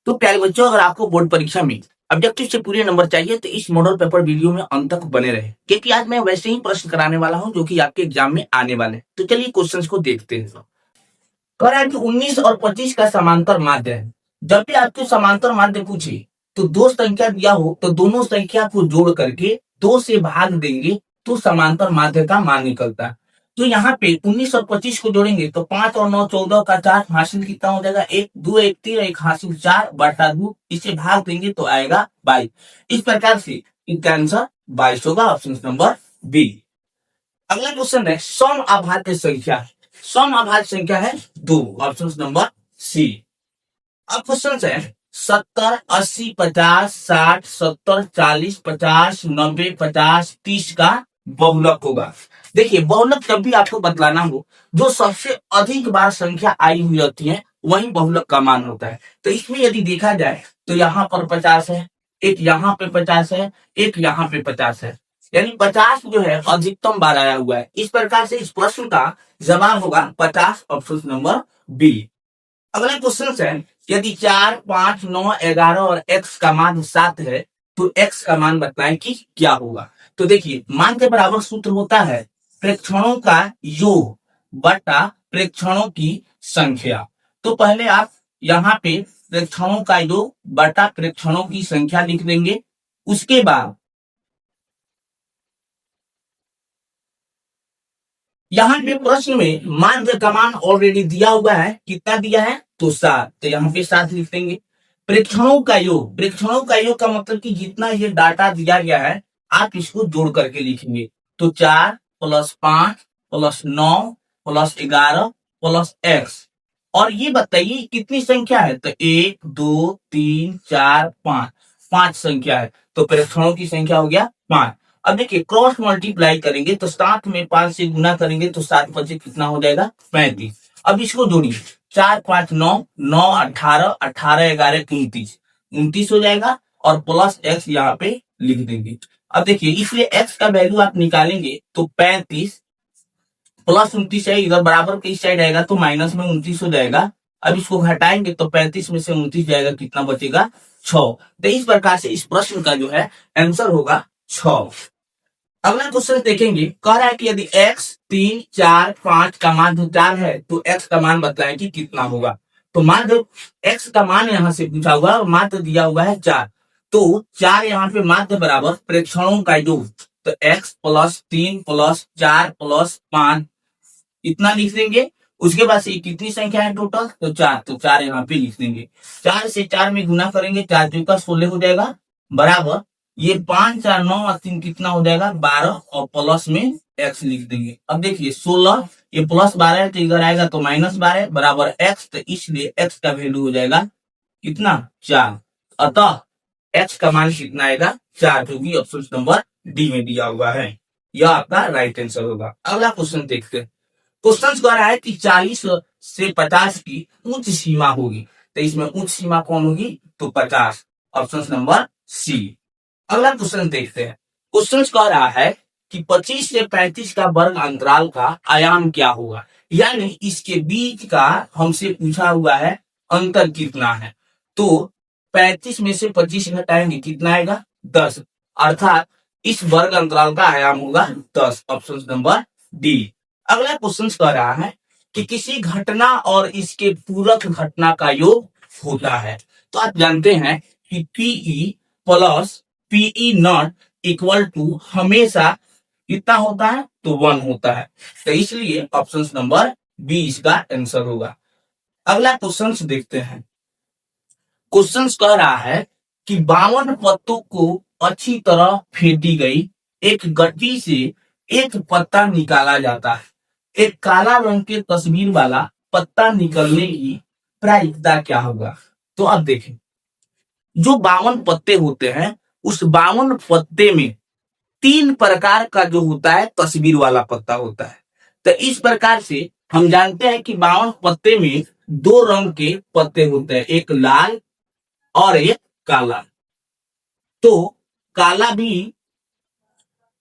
तो प्यारे बच्चों, अगर आपको बोर्ड परीक्षा में ऑब्जेक्टिव से पूरे नंबर चाहिए तो इस मॉडल पेपर वीडियो में अंत तक बने रहे, क्योंकि आज मैं वैसे ही प्रश्न कराने वाला हूं जो कि आपके एग्जाम में आने वाले हैं। तो चलिए क्वेश्चंस को देखते हैं। कह रहा है कि 19 और 25 का समांतर माध्य है। जब भी आपको समांतर माध्य पूछे तो दो संख्या दिया हो तो दोनों संख्या को जोड़ करके 2 से भाग देंगे तो समांतर माध्य का मान निकलता है। तो यहाँ पे 19 और 25 को जोड़ेंगे तो 5 और 9 14 का 4 हासिल कितना हो जाएगा, 1 2 1 3 1 हासिल 4 बटा 2, इसे भाग देंगे तो आएगा 22। इस प्रकार से इसका आंसर 22 होगा, ऑप्शन नंबर बी। अगला क्वेश्चन है सम अभाज्य संख्या। सम अभाज्य संख्या है 2, ऑप्शन नंबर सी। अब क्वेश्चन है 70 80 50 60 70 40 50 90 50 30 का बहुलक होगा। देखिए, बहुलक जब भी आपको बतलाना हो, जो सबसे अधिक बार संख्या आई हुई होती है वही बहुलक का मान होता है। तो इसमें यदि देखा जाए तो यहाँ पर 50 है, एक यहाँ पे 50 है, एक यहाँ पे 50 है, यानी 50 जो है अधिकतम बार आया हुआ है। इस प्रकार से इस प्रश्न का जवाब होगा 50, ऑप्शन नंबर बी। अगला क्वेश्चन है यदि 4 5 9 11 और x का मान 7 है तो x का मान बताएं कि क्या होगा। तो देखिए, मान के बराबर सूत्र होता है प्रेक्षणों का योग बटा प्रेक्षणों की संख्या। तो पहले आप यहाँ पे प्रेक्षणों का योग बटा प्रेक्षणों की संख्या लिख देंगे। उसके बाद यहाँ पे प्रश्न में माध्य का मान ऑलरेडी दिया हुआ है, कितना दिया है तो 7, तो यहाँ पे 7 लिख देंगे। प्रेक्षणों का योग, प्रेक्षणों का योग का मतलब कि जितना ये डाटा दिया गया है आप इसको जोड़ करके लिखेंगे। तो 4 + 5 + 9 + 11 + x। और ये बताइए कितनी संख्या है, तो 1 2 3 4 5, 5 संख्या है। तो प्रेक्षणों की संख्या हो गया 5। अब देखिए, क्रॉस मल्टीप्लाई करेंगे तो 7 में 5 से गुना करेंगे तो 7 5 कितना हो जाएगा 35। अब इसको जोड़िए, 4 5 9 9 18 18 11 29, 29 हो जाएगा और प्लस x यहाँ पे लिख देंगे। अब देखिए, इसलिए x का वैल्यू आप निकालेंगे तो 35 प्लस 29 है, इधर बराबर के इस साइड आएगा तो माइनस में 29 हो जाएगा। अब इसको घटाएंगे तो 35 में से 29 जाएगा, कितना बचेगा 6। तो इस प्रकार से इस प्रश्न का जो है आंसर होगा 6। अगला क्वेश्चन देखेंगे, कह रहा है कि यदि x 3 4 5 का मान 4 है तो x का मान बताएं कि कितना होगा। तो मान x का मान यहाँ से पूछा हुआ है और माध्य दिया हुआ है 4, तो 4 यहाँ पे माध्य बराबर प्रेक्षणों का योग, तो x + 3 + 4 + 5 इतना लिख देंगे। उसके बाद से कितनी संख्या है टोटल, तो 4, तो 4 यहाँ पे लिख देंगे। 4 से 4 में गुना करेंगे, 4 2 का 16 हो जाएगा, बराबर ये 5 4 9 और 3 कितना हो जाएगा 12 और प्लस में x लिख देंगे। अब देखिए 16, ये प्लस 12 है तो इधर आएगा तो -12 बराबर x, तो इसलिए x का वैल्यू हो जाएगा कितना 4। अतः x का मान कितना आएगा 4, जो कि ऑप्शन नंबर डी में दिया हुआ है। यह आपका राइट आंसर होगा। अगला क्वेश्चन देखते हैं। क्वेश्चन कह रहा है कि 40 से 50 की उच्च सीमा होगी, तो इसमें उच्च सीमा कौन होगी, तो 50, ऑप्शन नंबर सी। अगला क्वेश्चन देखते हैं। क्वेश्चन कह रहा है कि 25 से 35 का वर्ग अंतराल का आयाम क्या होगा, यानी इसके बीच का हमसे पूछा हुआ है अंतर कितना है। तो 35 में से 25 घटाएंगे कितना आएगा 10, अर्थात इस वर्ग अंतराल का आयाम होगा 10, ऑप्शन नंबर डी। अगला क्वेश्चन कह रहा है कि किसी घटना और इसके पूरक घटना का योग होता है। तो आप जानते हैं कि PE plus PE not equal to हमेशा कितना होता है, तो 1 होता है। तो इसलिए ऑप्शन नंबर बी इसका आंसर होगा। अगला क्वेश्चन देखते हैं। क्वेश्चन कह रहा है कि 52 पत्तों को अच्छी तरह फेंटी गई एक गट्टी से एक पत्ता निकाला जाता है। एक काला रंग के तस्वीर वाला पत्ता निकलने की प्रायिकता क्या होगा। तो अब देखें, जो 52 पत्ते होते हैं उस 52 पत्ते में 3 प्रकार का जो होता है तस्वीर वाला पत्ता होता है। तो इस प्रकार से हम जानते हैं कि 52 पत्ते में 2 रंग के पत्ते होते हैं, एक लाल और एक काला। तो काला भी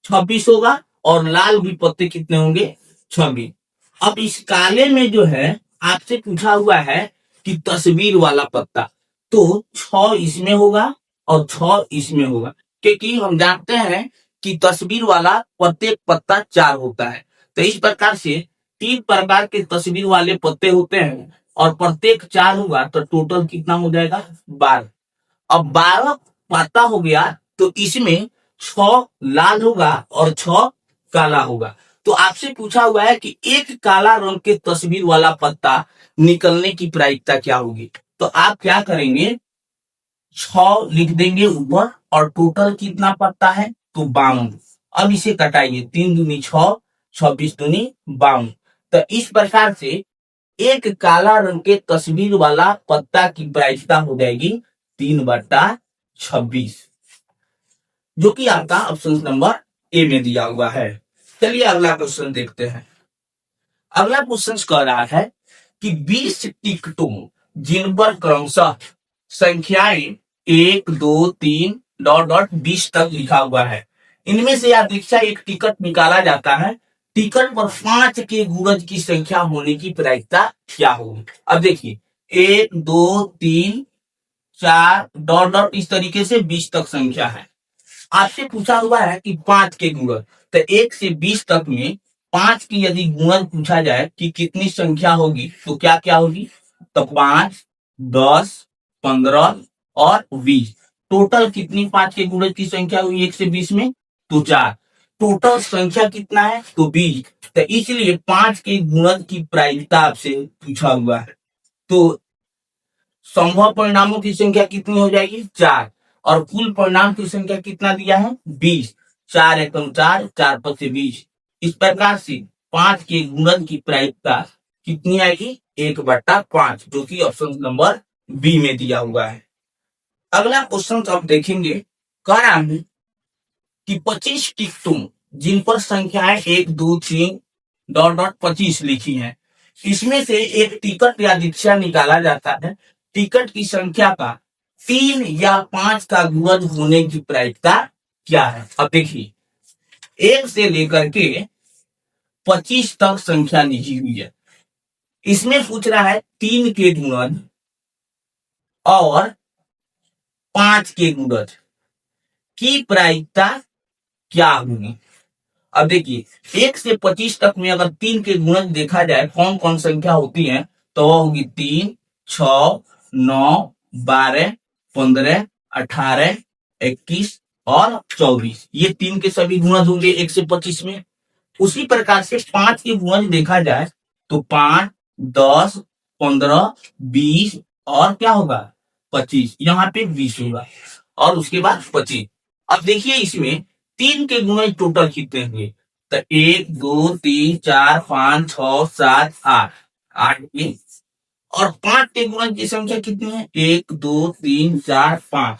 26 होगा और लाल भी पत्ते कितने होंगे 26। अब इस काले में जो है आपसे पूछा हुआ है कि तस्वीर वाला पत्ता, तो 6 इसमें होगा और 6 इसमें होगा, क्योंकि हम जानते हैं कि तस्वीर वाला प्रत्येक पत्ता 4 होता है। तो इस प्रकार से 3 प्रकार के तस्वीर वाले पत्ते होते हैं और प्रत्येक 4 होगा, तो टोटल कितना हो जाएगा 12। अब 12 पत्ता हो गया, तो इसमें 6 लाल होगा और 6 काला होगा। तो आपसे पूछा हुआ है कि एक काला रंग के तस्वीर वाला पत्ता निकलने की प्रायिकता क्या होगी। तो आप क्या करेंगे, 6 लिख देंगे ऊपर और टोटल कितना पत्ता है तो 52। अब इसे कटाइए, 3 दूनी 6, 26 दूनी 52। तो इस प्रकार से एक काला रंग के तस्वीर वाला पत्ता की प्रायिकता हो जाएगी 3/26, जो कि आपका ऑप्शन नंबर ए में दिया हुआ है। चलिए अगला क्वेश्चन देखते हैं। अगला क्वेश्चन कह रहा है कि 20 टिकटों जिन पर क्रमशः संख्याएं 1, 2, 3 डॉट डॉट 20 तक लिखा हुआ है, इनमें से यादृच्छा एक टिकट निकाला जाता है, टिकट पर 5 के गुणज की संख्या होने की प्रायिकता क्या होगी। अब देखिए 1, 2, 3, 4 डॉट डॉट इस तरीके से 20 तक संख्या है। आपसे पूछा हुआ है कि 5 के गुणज, तो 1 से 20 तक में 5 की यदि गुणज पूछा जाए कि कितनी संख्या होगी, तो क्या क्या होगी, तो 5, 10, 15 और 20। टोटल कितनी 5 के गुणज की संख्या हुई 1 से 20 में, तो 4। टोटल संख्या कितना है तो 20। तो इसलिए 5 के गुणज की प्रायिकता आपसे पूछा हुआ है। तो संभव परिणामों की संख्या कितनी हो जाएगी 4, और कुल परिणाम की संख्या कितना दिया है 20। 4 एकम 4, 4 5 20। इस प्रकार से 5 के गुणन की प्रायिकता कितनी आएगी 1/5, जो कि ऑप्शन नंबर बी में दिया हुआ है। अगला क्वेश्चन आप देखेंगे, कह रहा है कि 25 टिकटों जिन पर संख्याएं 1, 2, 3 डॉट डॉट 25 लिखी हैं, इसमें से एक टिकट या दीक्षा निकाला जाता है, टिकट की संख्या का 3 या 5 का गुणज होने की प्रायिकता क्या है। अब देखिए 1 से लेकर के 25 तक संख्या लिखी हुई है, इसमें पूछ रहा है 3 के गुणज और 5 के गुणज की प्रायिकता क्या होगी। अब देखिए 1 से 25 तक में अगर 3 के गुणज देखा जाए कौन कौन संख्या होती है, तो वह होगी 3, 6, 9, 12, 15, 18, 21 और 24। ये 3 के सभी गुणज होंगे 1 से 25 में। उसी प्रकार से 5 के गुणज देखा जाए तो 5, 10, 15, 20 और क्या होगा 25। यहाँ पे 20 होगा और उसके बाद 25। अब देखिए इसमें 3 के गुणज टोटल कितने होंगे, तो 1, 2, 3, 4, 5, 6, 7, 8, 8 ये। और 5 के गुणज की संख्या कितनी है 1, 2, 3, 4, 5,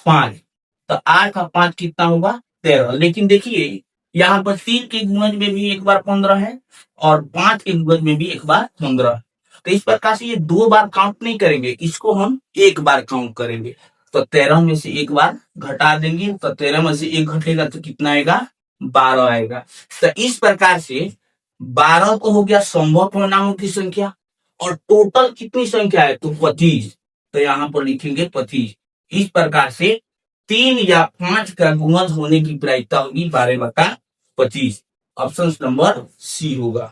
5। तो 8 का 5 कितना होगा 13। लेकिन देखिए यहाँ पर 3 के गुणज में भी एक बार 15 है और 5 के गुणज में भी एक बार 15 है। तो इस प्रकार से ये 2 बार काउंट नहीं करेंगे, इसको हम एक बार काउंट करेंगे। तो 13 में से एक बार घटा देंगे, तो 13 में से एक घटेगा तो कितना आएगा 12 आएगा। तो इस प्रकार से 12 तो हो गया संभव परिणामों की संख्या, और टोटल कितनी संख्या है तो 25। तो यहाँ पर लिखेंगे 25। इस प्रकार से 3 या 5 का गुणज होने की प्रायिकता होगी 12/25। ऑप्शन नंबर सी होगा।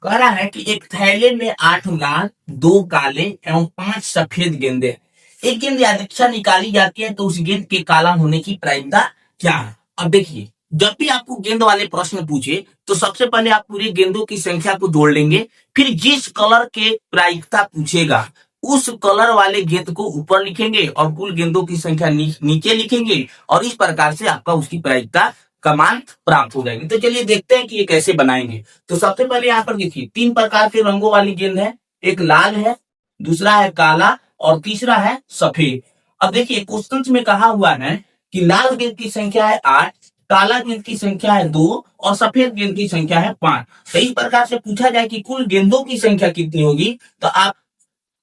कह रहा है कि एक थैले में 8 लाल, 2 काले एवं 5 सफेद गेंदे, एक गेंद यादृच्छा निकाली जाती है, तो उस गेंद के काला होने की प्रायिकता क्या है। अब देखिए जब भी आपको गेंद वाले प्रश्न पूछे तो सबसे पहले आप पूरी गेंदों की संख्या को जोड़ लेंगे, फिर जिस कलर के प्रायिकता पूछेगा उस कलर वाले गेंद को ऊपर लिखेंगे और कुल गेंदों की संख्या नीचे लिखेंगे, और इस प्रकार से आपका उसकी प्रायिकता का मान प्राप्त हो जाएगी। तो चलिए देखते हैं कि ये कैसे बनाएंगे। तो सबसे पहले यहाँ पर देखिए 3 प्रकार के रंगों वाली गेंद है, एक लाल है, दूसरा है काला और तीसरा है सफेद। अब देखिए क्वेश्चन में कहा हुआ है कि लाल गेंद की संख्या है 8, काला गेंद की संख्या है 2 और सफेद गेंद की संख्या है 5। तो इस प्रकार से पूछा जाए कि कुल गेंदों की संख्या कितनी होगी, तो आप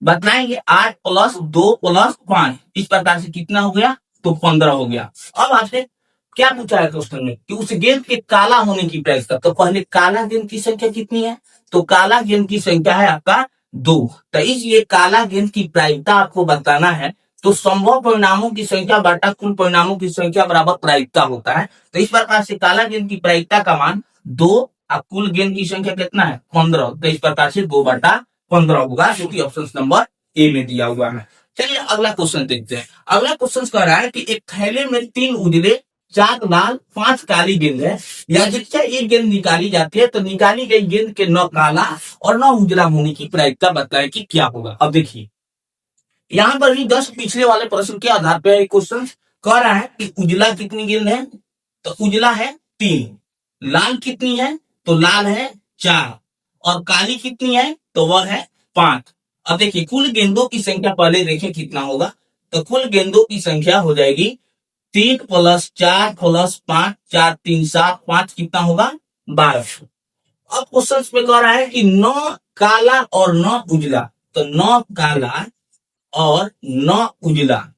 बताएंगे 8 प्लस 2 प्लस 5। इस प्रकार से कितना हो गया तो 15 हो गया। अब आपसे क्या पूछा है क्वेश्चन में कि उस गेंद के काला होने की प्रायिकता, तो पहले काला गेंद की संख्या कितनी है, तो काला गेंद की संख्या है आपका 2। तो इसलिए काला गेंद की प्रायिकता आपको बताना है, तो संभव परिणामों की संख्या बटा कुल परिणामों की संख्या बराबर प्रायिकता होता है। तो इस प्रकार से काला गेंद की प्रायिकता का मान 2 और कुल गेंद की संख्या कितना है 15। तो इस प्रकार से 2/15 होगा, जो कि ऑप्शन नंबर ए में दिया हुआ है। चलिए अगला क्वेश्चन देखते हैं। अगला क्वेश्चन कह रहा है कि एक थैले में 3 उजले, 4 लाल, 5 काली गेंद है। यादृच्छा एक गेंद निकाली जाती है, तो निकाली गई गेंद के 9 काला और 9 उजला होने की प्रायिकता बताए कि क्या होगा। अब देखिए यहाँ पर भी 10 पिछले वाले प्रश्न के आधार पर क्वेश्चन कह रहा है कि उजला कितनी गेंद है, तो उजला है 3, लाल कितनी है, तो लाल है 4, और काली कितनी है, तो वह है 5। अब देखिए कुल गेंदों की संख्या पहले देखें कितना होगा, तो कुल गेंदों की संख्या हो जाएगी 3 + 4 + 5, 4 3 7, 5 कितना होगा 12। अब क्वेश्चन में कह रहा है कि 9 काला और 9 उजला, तो 9 काला और 9 उजला,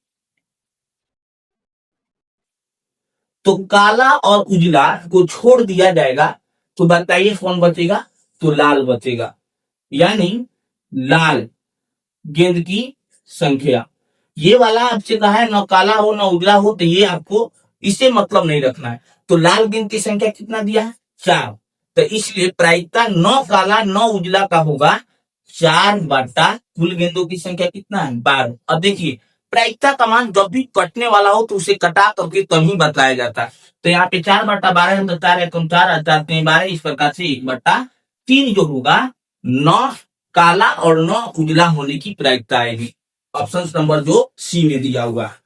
तो काला और उजला को छोड़ दिया जाएगा, तो बताइए कौन बचेगा, तो लाल बचेगा। यानी लाल गेंद की संख्या, ये वाला आपसे कहा है न काला हो न उजला हो, तो ये आपको इसे मतलब नहीं रखना है। तो लाल गेंद की संख्या कितना दिया है 4, तो इसलिए प्रायिकता 9 काला 9 उजला का होगा 4 बटा कुल गेंदों की संख्या कितना है 12। अब देखिए प्रायिकता का मान जब भी कटने वाला हो तो उसे कटा करके तभी बताया जाता है। तो यहाँ पे 4/12 है, तो 4 एकम 4 और 4 3 12, इस प्रकार से 1/3 जो होगा 9 काला और 9 उजला होने की प्रायिकता आएगी। ऑप्शन नंबर जो सी में दिया हुआ है।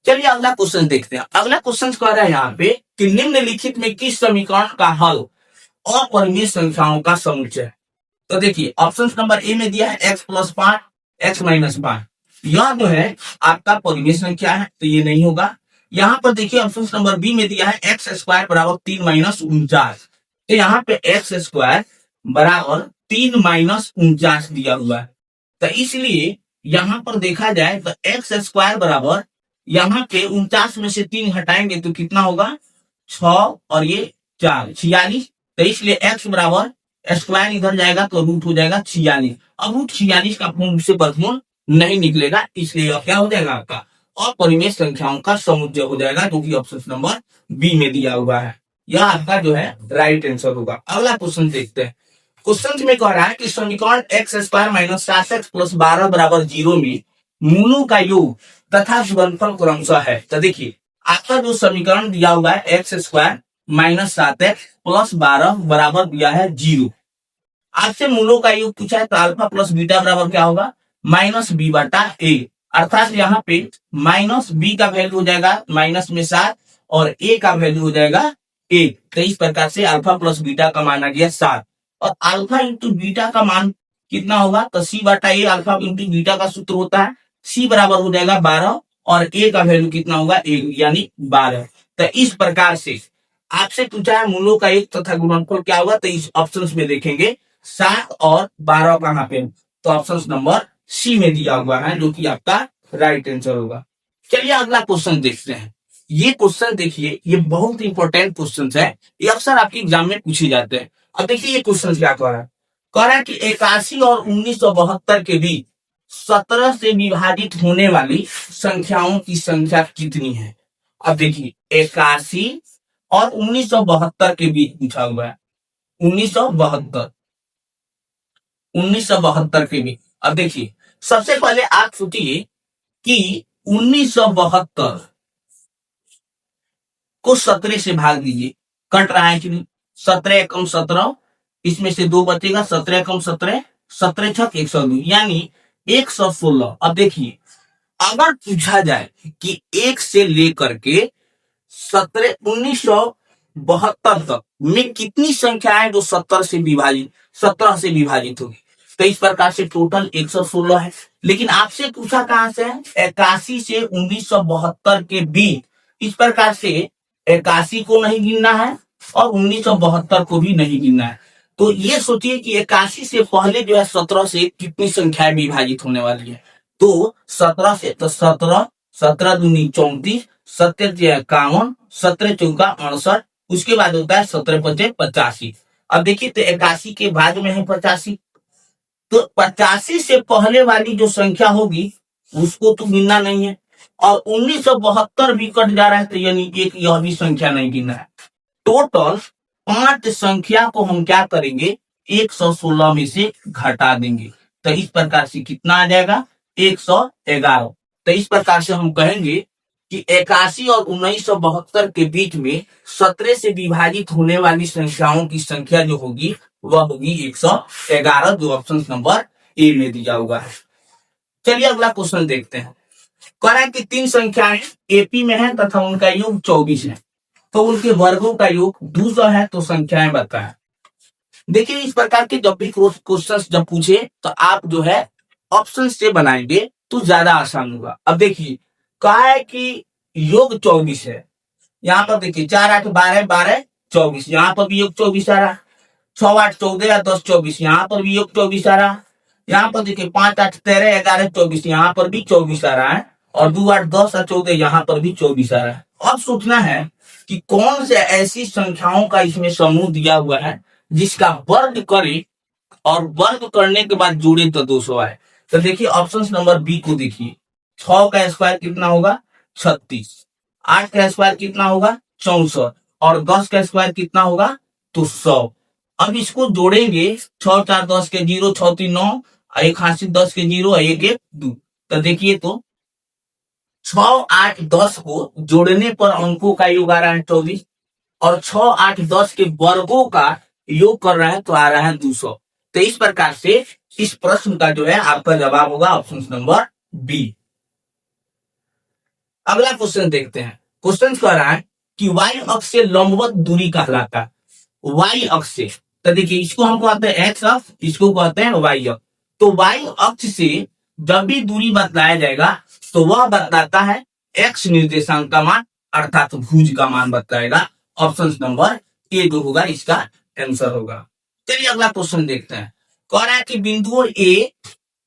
चलिए अगला क्वेश्चन देखते हैं। अगला क्वेश्चन कह रहा है यहाँ पे कि निम्नलिखित में किस समीकरण का हल अपरिमेय संख्याओं का समुच्चय है। तो देखिए ऑप्शन नंबर ए में दिया है x + 5 x - 5, यह जो है आपका परिमेय संख्या है, तो ये नहीं होगा। यहाँ पर देखिए ऑप्शन नंबर बी में दिया है x² = 3 - 49, तो यहाँ पे x² = 3 - 49 दिया हुआ है। तो इसलिए यहाँ पर देखा जाए तो x² बराबर यहाँ के 49 में से 3 हटाएंगे तो कितना होगा 6 और ये 4 46। तो इसलिए x बराबर स्क्वायर इधर जाएगा तो रूट हो जाएगा 46। अब रूट 46 का पूर्ण से वर्गमूल नहीं निकलेगा, इसलिए यह क्या हो जाएगा आपका अपरिमेय संख्याओं का समुच्चय हो जाएगा, जो कि ऑप्शन नंबर बी में दिया हुआ है। यह आपका जो है राइट आंसर होगा। अगला क्वेश्चन देखते हैं। क्वेश्चन में कह रहा है कि समीकरण x² - 7x + 12 = 0 में मूलों का योग तथा गुणनफल क्रमशः है। तो देखिए आपका जो समीकरण दिया हुआ है x² - 7x + 12 बराबर दिया है 0। आपसे मूलों का योग पूछा है, तो अल्फा + बीटा बराबर क्या होगा -b/a, अर्थात यहाँ पे -b का वैल्यू हो जाएगा -7 और a का वैल्यू हो जाएगा 1। तो इस प्रकार से अल्फा + बीटा का मान आ गया 7, और अल्फा इंटू बीटा का मान कितना होगा, तो c/a अल्फा इंटू बीटा का सूत्र होता है, c बराबर हो जाएगा 12 और a का वैल्यू कितना होगा 1, यानी 12। तो इस प्रकार से आपसे पूछा है मूलों का योग तथा गुणनफल क्या होगा, तो इस ऑप्शन में देखेंगे 7 और 12 कहां पे, तो ऑप्शन नंबर सी में दिया हुआ है, जो कि आपका राइट आंसर होगा। चलिए अगला क्वेश्चन देखते हैं। ये क्वेश्चन देखिए, ये बहुत इंपॉर्टेंट क्वेश्चन है, ये अक्सर आपके एग्जाम में पूछे जाते हैं। अब देखिए ये क्वेश्चन क्या कह रहा है, कह रहा है कि 81 और 1972 के बीच 17 से विभाजित होने वाली संख्याओं की संख्या कितनी है। अब देखिए 81 और 1972 के बीच पूछा हुआ है, 1972 के बीच। अब देखिए सबसे पहले आप सोचिए कि 1972 को 17 से भाग दीजिए, कट रहा है कि नहीं, 17 एकम 17, इसमें से 2 बचेगा, 17 एकम 17, 17 छक 102, यानी 116। अब देखिए अगर पूछा जाए कि 1 से लेकर के 1972 तक में कितनी संख्याएं जो 17 से विभाजित होगी, तो इस प्रकार से टोटल 116 है। लेकिन आपसे पूछा कहां से है, 81 से 1972 के बीच, इस प्रकार से 81 को नहीं गिनना है और 1972 को भी नहीं गिनना है। तो ये सोचिए कि 81 से पहले जो है 17 से कितनी संख्याएं विभाजित होने वाली है, तो 17 से, तो 17, 17 दूनी 34, 17 51, 17 चौका 68, उसके बाद होता है 17 पचे 85। अब देखिए तो 81 के बाद में है 85, तो 85 से पहले वाली जो संख्या होगी उसको तो गिनना नहीं है, और 1972 भी कट जा रहा है, तो यानी एक यह भी संख्या नहीं गिनना है। टोटल 5 संख्या को हम क्या करेंगे, 116 में से घटा देंगे, तो इस प्रकार से कितना आ जाएगा, 111। तो इस प्रकार से हम कहेंगे कि 81 और 1972 के बीच में 17 से विभाजित होने वाली संख्याओं की संख्या जो होगी वह होगी 111, जो ऑप्शन नंबर ए में दिया हुआ है। चलिए अगला क्वेश्चन देखते हैं। कह रहा है कि 3 संख्याएं एपी में है तथा उनका योग 24 है, तो उनके वर्गों का योग 200 है, तो संख्याएं बताएं। देखिए इस प्रकार के जब भी क्वेश्चन जब पूछे तो आप जो है ऑप्शन से बनाएंगे तो ज्यादा आसान होगा। अब देखिए कहा है कि योग 24 है, यहाँ पर देखिए 4 8 12 12 24, यहाँ पर भी योग 24 आ रहा, 6 8 14 10 24, यहाँ पर भी योग 24 आ रहा, यहाँ पर देखिए 5 8 13 11 24, यहाँ पर भी 24 आ रहा है, और 2 8 10 और 14 यहाँ पर भी 24 आ रहा है। अब सोचना है कि कौन से ऐसी संख्याओं का इसमें समूह दिया हुआ है जिसका वर्ग करे और वर्ग करने के बाद जोड़े तो 200 आए। तो देखिए ऑप्शन नंबर बी को देखिए, 6 का स्क्वायर कितना होगा 36, 8 का स्क्वायर कितना होगा 64, और 10 का स्क्वायर कितना होगा तो 100। अब इसको जोड़ेंगे, 6 4 10 के 0, 6 3 9, 1 हाथ 10 के 0, 1 1 2। तो देखिए तो 6 8 10 को जोड़ने पर अंकों का योग आ रहा है 24, और 6 8 10 के वर्गों का योग कर रहा है तो आ रहा है 200। तो इस प्रकार से इस प्रश्न का जो है आपका जवाब होगा ऑप्शन नंबर बी। अगला क्वेश्चन देखते हैं। क्वेश्चन कह रहा है कि वाई अक्ष से लंबवत दूरी कहलाता है, वाई अक्ष से। तो देखिए इसको हम कहते हैं एक्स अक्ष, इसको कहते हैं वाई अक्ष। तो वाई अक्ष से जब भी दूरी बतलाया जाएगा तो वह बतलाता है एक्स निर्देशांक का मान, अर्थात भुज का मान बतलाएगा। ऑप्शन नंबर ए जो होगा इसका आंसर होगा। चलिए अगला क्वेश्चन देखते हैं। कह रहा है कि बिंदुओं ए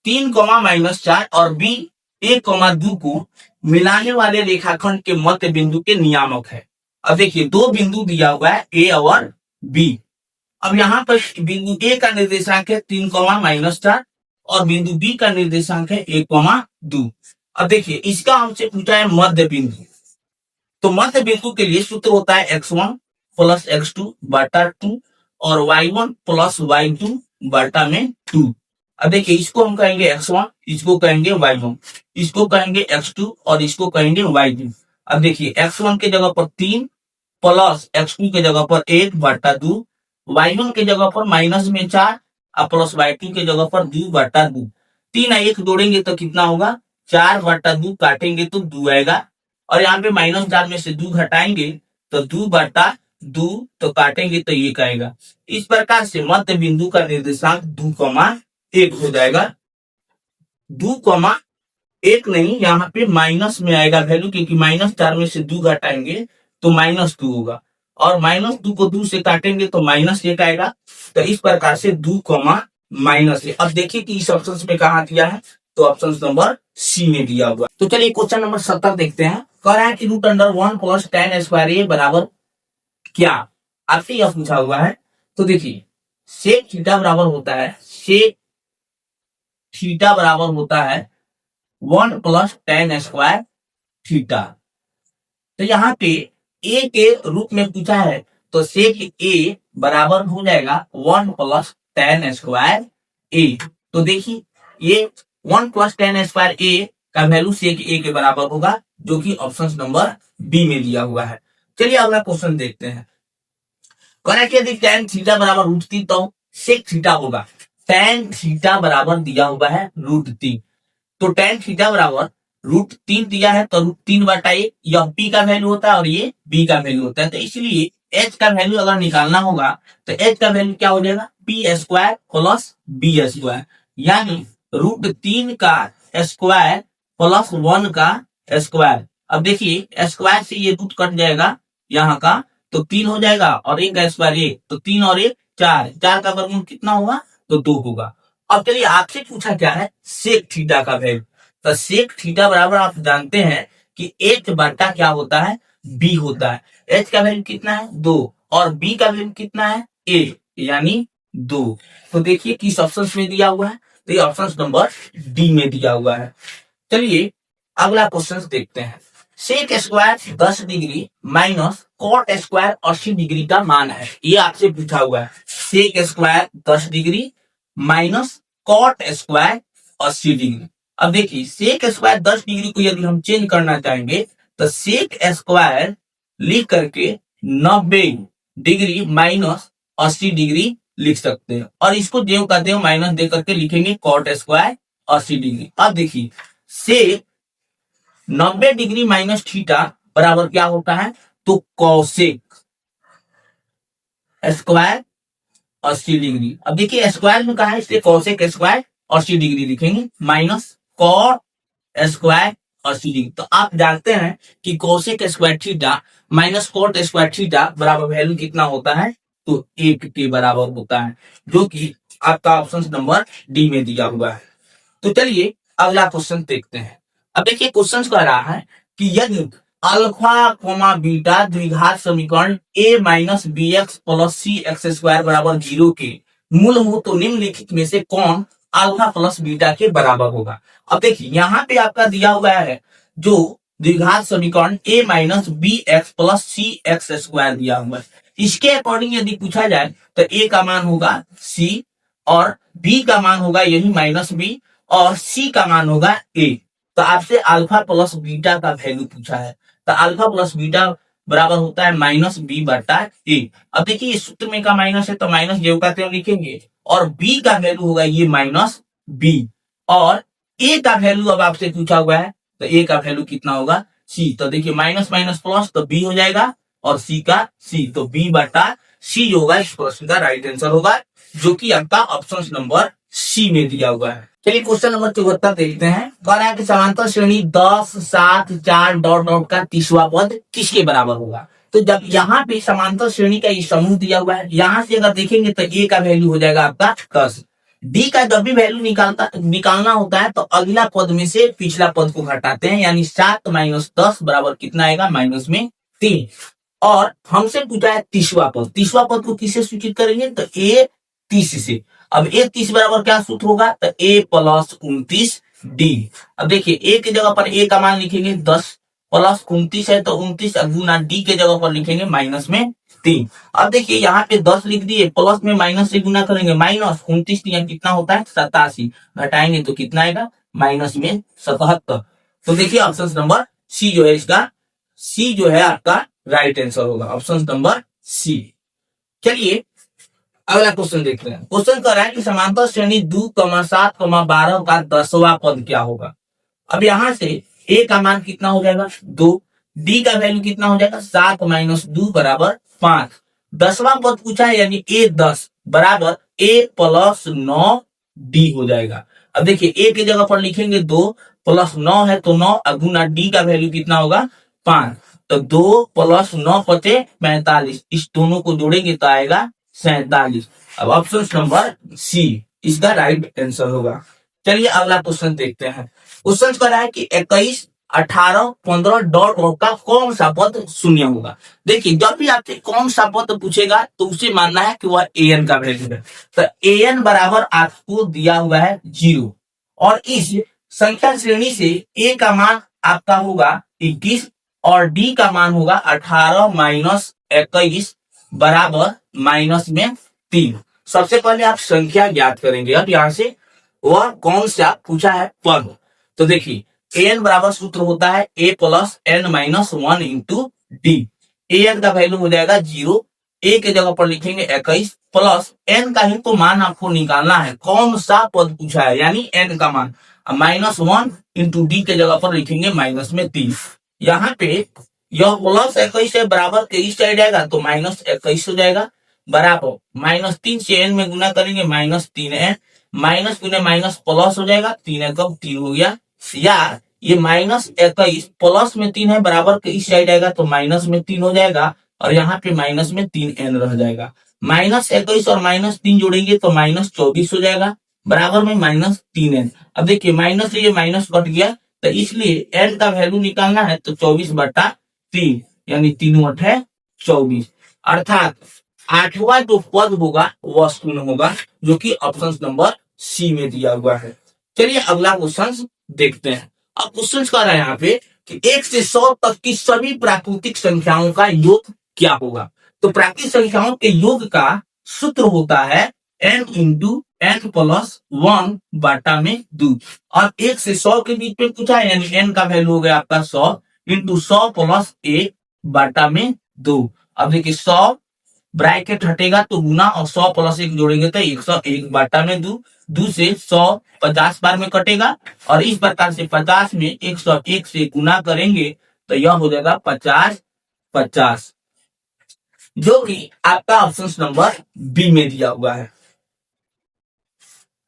3,-4 और बी 1,2 को मिलाने वाले रेखाखंड के मध्य बिंदु के नियामक है। अब देखिए दो बिंदु दिया हुआ है ए और बी। अब यहाँ पर बिंदु ए का निर्देशांक है 3,-4 और बिंदु बी का निर्देशांक है 1,2। अब देखिए इसका हमसे पूछा है मध्य बिंदु, तो मध्य बिंदु के लिए सूत्र होता है x1 प्लस x2 बटा 2 और y1 प्लस y2 बटा में 2। अब देखिए इसको हम कहेंगे x1, इसको कहेंगे y1, इसको कहेंगे x2 और इसको कहेंगे y2। अब देखिए x1 के जगह पर 3 प्लस x2 के जगह पर 1 बटा 2, y1 के जगह पर माइनस में 4 और प्लस y2 के जगह पर 2 बटा 2। 3 और 1 जोड़ेंगे तो कितना होगा 4 बटा 2, काटेंगे तो 2 आएगा, और यहाँ पे -4 में से 2 घटाएंगे तो 2 बटा 2, तो काटेंगे तो 1 आएगा। इस प्रकार से मध्य बिंदु का निर्देशांक 2,1 हो जाएगा। 2,1 नहीं, यहाँ पे माइनस में आएगा वैल्यू, क्योंकि -4 में से 2 घटाएंगे तो -2 होगा, और -2 को 2 से काटेंगे तो -1 आएगा। तो इस प्रकार से 2,-1। अब देखिए कि इस ऑप्शन में कहा दिया है, तो ऑप्शन नंबर सी में दिया हुआ। तो चलिए क्वेश्चन नंबर 70 देखते हैं। कह रहा है कि √1 प्लस tan स्क्वायर ए बराबर क्या, आपसे यह पूछा हुआ है। तो देखिए सेक थीटा बराबर होता है, सेक थीटा बराबर होता है 1 प्लस tan स्क्वायर थीटा। तो यहाँ पे ए के रूप में पूछा है, तो सेक ए बराबर हो जाएगा 1 प्लस tan स्क्वायर ए। तो देखिए ये 1 प्लस tan स्क्वायर ए का वैल्यू सेक ए के बराबर होगा, जो कि ऑप्शन नंबर बी में दिया हुआ है। चलिए अगला क्वेश्चन देखते हैं। कह रहा है कि यदि tan थीटा बराबर √3 तो सेक थीटा होगा। tan थीटा बराबर दिया हुआ है √3, तो tan थीटा बराबर √3 दिया है, तो √3 बटा 1 यह p का वैल्यू होता है और ये b का वैल्यू होता है। तो इसलिए h का वैल्यू अगर निकालना होगा तो h का वैल्यू क्या हो जाएगा p square plus b square, यानी √3 का स्क्वायर प्लस 1 का स्क्वायर। अब देखिए स्क्वायर से ये रूट कट जाएगा यहाँ का, तो 3 हो जाएगा, और 1 का स्क्वायर 1, तो 3 और 1 4, 4 का वर्गमूल कितना होगा तो 2 होगा। अब चलिए आपसे पूछा क्या है सेक थीटा का वैल्यू। तो सेक थीटा बराबर आप जानते हैं कि h बटा क्या होता है b होता है। h का वैल्यू कितना है 2 और b का वैल्यू कितना है 1, यानी 2। तो देखिए किस ऑप्शन में दिया हुआ है, तो ये ऑप्शन नंबर डी में दिया हुआ है। चलिए अगला क्वेश्चन देखते हैं। Sec square 10 degree minus cot square 80 degree का मान है, ये आपसे पूछा हुआ है। Sec square 10 degree minus cot square 80 degree. अब देखिए सेक स्क्वायर 10 डिग्री को यदि हम चेंज करना चाहेंगे तो सेक स्क्वायर लिख करके 90 डिग्री माइनस 80 डिग्री लिख सकते हैं, और इसको देव का देव माइनस दे करके लिखेंगे कॉट स्क्वायर 80 डिग्री। अब देखिए से 90 डिग्री माइनस थीटा बराबर क्या होता है, तो कॉसेक स्क्वायर 80 डिग्री। अब देखिए स्क्वायर में कहा है इसलिए कॉसेक स्क्वायर 80 डिग्री लिखेंगे माइनस कॉट स्क्वायर 80 डिग्री। तो आप जानते हैं कि cosec square theta minus cot square theta बराबर वैल्यू कितना होता है, तो 1 के बराबर होता है, जो कि आपका ऑप्शन नंबर डी में दिया हुआ है। तो चलिए अगला क्वेश्चन देखते हैं। अब देखिए क्वेश्चन कह रहा है कि यदि अल्फा कोमा बीटा द्विघात समीकरण a minus B X plus C X square बराबर 0 के मूल हो तो निम्नलिखित में से कौन अल्फा प्लस बीटा के बराबर होगा। अब देखिए यहाँ पे आपका दिया हुआ है जो द्विघात समीकरण a minus B X plus C X square दिया हुआ है। इसके अकॉर्डिंग यदि पूछा जाए तो a का मान होगा c और b का मान होगा यही माइनस b और c का मान होगा a। तो आपसे अल्फा प्लस बीटा का वैल्यू पूछा है, तो अल्फा प्लस बीटा बराबर होता है माइनस बी बटा ए। अब देखिए इस सूत्र में का माइनस है तो माइनस जेव का तेव लिखेंगे, और बी का वैल्यू होगा ये माइनस बी, और ए का वैल्यू अब आपसे पूछा हुआ है तो ए का वैल्यू कितना होगा सी। तो देखिए माइनस माइनस प्लस तो बी हो जाएगा और सी का सी, तो बी बटा सी जो होगा इस प्रश्न का राइट आंसर होगा, जो कि आपका ऑप्शन नंबर सी में दिया हुआ है। चलिए क्वेश्चन नंबर 74 देखते हैं। कह रहा है कि समांतर श्रेणी 10 7 4 डॉट डॉट का 30वां पद किसके बराबर होगा। तो जब यहाँ पे समांतर श्रेणी का ये समूह दिया हुआ है, यहाँ से अगर देखेंगे तो ए का वैल्यू हो जाएगा आपका 10। डी का जब भी वैल्यू निकालना होता है तो अगला पद में से पिछला पद को घटाते हैं, यानी 7 माइनस 10 बराबर कितना आएगा, माइनस में 3। और हमसे पूछा है 30वां पद, 30वां पद को किससे सूचित करेंगे, तो ए 30 से। अब ए 30 बराबर क्या सूत्र होगा, तो ए प्लस 29 डी। अब देखिए ए की जगह पर ए का मान लिखेंगे 10 प्लस 29 है तो 29 गुना डी के जगह पर लिखेंगे माइनस में 3। अब देखिए यहाँ पे 10 लिख दिए, प्लस में माइनस से गुना करेंगे, माइनस 29 कितना होता है 87, घटाएंगे तो कितना आएगा माइनस में 77। तो देखिए ऑप्शन नंबर सी जो है इसका, सी जो है आपका राइट आंसर होगा, ऑप्शन नंबर सी। चलिए अगला क्वेश्चन देखते हैं। क्वेश्चन कह रहा है कि समांतर श्रेणी 2, 7, 12 का 10वां पद क्या होगा। अब यहां से ए का मान कितना हो जाएगा 2, डी का वैल्यू कितना हो जाएगा 7 माइनस 2 बराबर 5। 10वां पद पूछा है यानी ए 10 बराबर ए प्लस 9 डी हो जाएगा। अब देखिए ए की जगह पर लिखेंगे 2 प्लस 9 है तो 9 गुना डी का वैल्यू कितना होगा 5, तो 2 प्लस 9 पचे 45, इस दोनों को जोड़ेंगे तो आएगा 47। अब ऑप्शन नंबर सी इसका राइट आंसर होगा। चलिए अगला क्वेश्चन देखते हैं। क्वेश्चन कह रहा है कि 21, 18, 15 डॉट डॉट का कौन सा पद शून्य होगा। देखिए जब भी आपसे कौन सा पद पूछेगा तो उसे मानना है कि वह an का वैल्यू है, तो an बराबर आपको दिया हुआ है 0, और इस संख्या श्रेणी से a का मान आपका होगा 21 और d का मान होगा 18 माइनस 21 बराबर माइनस में 3। सबसे पहले आप संख्या ज्ञात करेंगे। अब यहाँ से वह कौन सा पूछा है पद, तो देखिए an बराबर सूत्र होता है a plus n minus 1 into D. an का वैल्यू हो जाएगा 0, a के जगह पर लिखेंगे 21 प्लस n का ही तो मान आपको निकालना है, कौन सा पद पूछा है यानी n का मान, माइनस 1 इंटू डी के जगह पर लिखेंगे माइनस में 3। यहाँ पे यह प्लस 21 है बराबर के इस साइड आएगा तो माइनस 21 हो जाएगा, बराबर माइनस 3 से n में गुना करेंगे माइनस 3n, माइनस गुने माइनस प्लस हो जाएगा, 3 एकम 3 हो गया, या ये माइनस 21 प्लस में 3 है बराबर के इस साइड आएगा तो माइनस में 3 हो जाएगा, और यहाँ पे माइनस में 3n रह जाएगा। माइनस 21 और माइनस 3 जोड़ेंगे तो माइनस 24 हो जाएगा, बराबर में माइनस 3n। अब देखिए माइनस से ये माइनस कट गया तो इसलिए n का वैल्यू निकालना है तो 24 बटा 3 यानी 3 8 है 24, अर्थात 8वां जो पद होगा वह शून्य होगा, जो कि ऑप्शन नंबर सी में दिया हुआ है। चलिए अगला क्वेश्चन देखते हैं। अब क्वेश्चन कह रहा है यहाँ पे कि 1 से 100 तक की सभी प्राकृतिक संख्याओं का योग क्या होगा। तो प्राकृतिक संख्याओं के योग का सूत्र होता है n इंटू n प्लस 1 बाटा में 2। और 1 से 100 के बीच में पूछा है, यानी n का वैल्यू हो गया आपका 100 इंटू 100 प्लस 1 बाटा में 2। अब देखिए 100 ब्रैकेट हटेगा तो गुना, और 100 प्लस 1 जोड़ेंगे तो 101 बाटा में 2। 2 से 100 50 बार में कटेगा, और इस प्रकार से 50 में 101 से गुना करेंगे तो यह हो जाएगा 50 50, जो कि आपका ऑप्शन नंबर बी में दिया हुआ है।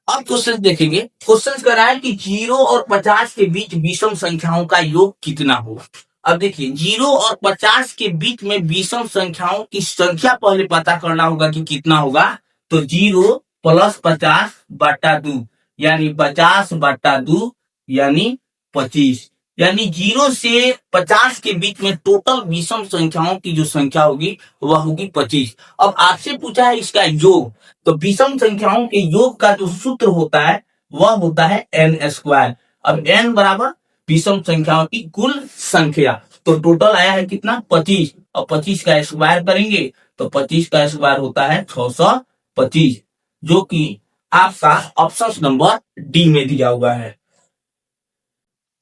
अब क्वेश्चन देखेंगे। क्वेश्चन कह रहा है कि 0 और 50 के बीच विषम संख्याओं का योग कितना होगा। अब देखिए 0 और 50 के बीच में विषम संख्याओं की संख्या पहले पता करना होगा कि कितना होगा। तो 0 प्लस 50 बटा 2 यानी 50 बटा 2 यानी 25, यानी 0 से 50 के बीच में टोटल विषम संख्याओं की जो संख्या होगी वह होगी 25। अब आपसे पूछा है इसका योग, तो विषम संख्याओं के योग का जो सूत्र होता है वह होता है n स्क्वायर। अब n बराबर विषम संख्याओं की कुल संख्या, तो टोटल आया है कितना 25, और 25 का स्क्वायर करेंगे तो 25 का स्क्वायर होता है 625, जो कि आपका ऑप्शन नंबर डी में दिया हुआ है।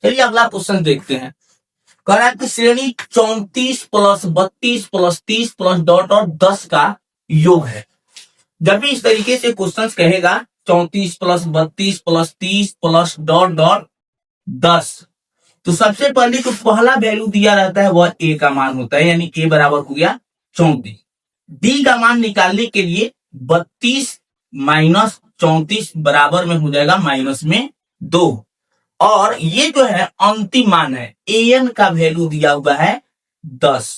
चलिए अगला क्वेश्चन देखते हैं। कह रहा है कि श्रेणी 34 प्लस 32 प्लस 30 प्लस डॉट और 10 का योग है। जब भी इस तरीके से क्वेश्चन कहेगा 34 plus 32 plus 30 plus dot dot 10, तो सबसे पहले जो पहला वैल्यू दिया रहता है वह ए का मान होता है, यानी ए बराबर हो गया 34। डी का मान निकालने के लिए 32 माइनस 34 बराबर में हो जाएगा माइनस में 2, और ये जो है अंतिम मान है, एन का वैल्यू दिया हुआ है 10,